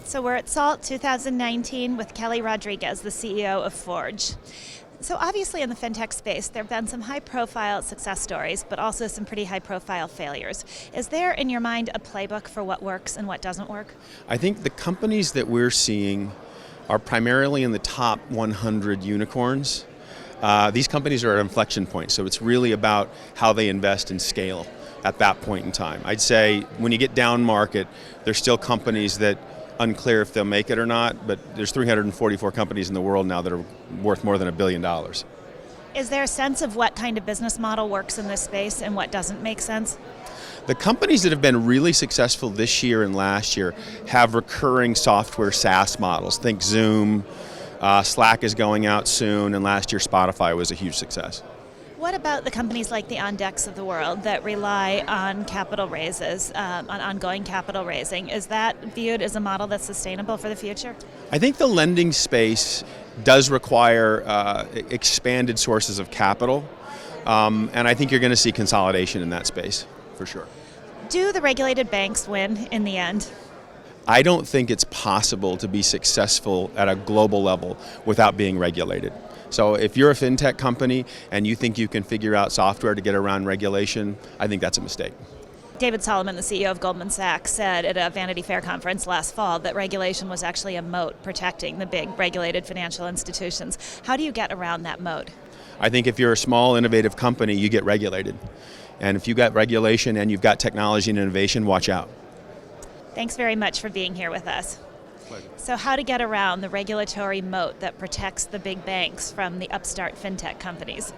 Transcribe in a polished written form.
So we're at SALT 2019 with Kelly Rodriques, the CEO of Forge. So obviously in the fintech space, there have been some high-profile success stories, but also some pretty high-profile failures. Is there, in your mind, a playbook for what works and what doesn't work? I think the companies that we're seeing are primarily in the top 100 unicorns. These companies are at inflection points, so it's really about how they invest and scale at that point in time. I'd say when you get down market, there's still companies that unclear if they'll make it or not, but there's 344 companies in the world now that are worth more than $1 billion. Is there a sense of what kind of business model works in this space and what doesn't make sense? The companies that have been really successful this year and last year have recurring software SaaS models. Think Zoom, Slack is going out soon, and last year Spotify was a huge success. What about the companies like the OnDecks of the world that rely on capital raises, on ongoing capital raising? Is that viewed as a model that's sustainable for the future? I think the lending space does require expanded sources of capital, and I think you're going to see consolidation in that space, for sure. Do the regulated banks win in the end? I don't think it's possible to be successful at a global level without being regulated. So if you're a fintech company and you think you can figure out software to get around regulation, I think that's a mistake. David Solomon, the CEO of Goldman Sachs, said at a Vanity Fair conference last fall that regulation was actually a moat protecting the big regulated financial institutions. How do you get around that moat? I think if you're a small, innovative company, you get regulated. And if you've got regulation and you've got technology and innovation, watch out. Thanks very much for being here with us. Pleasure. So how to get around the regulatory moat that protects the big banks from the upstart fintech companies?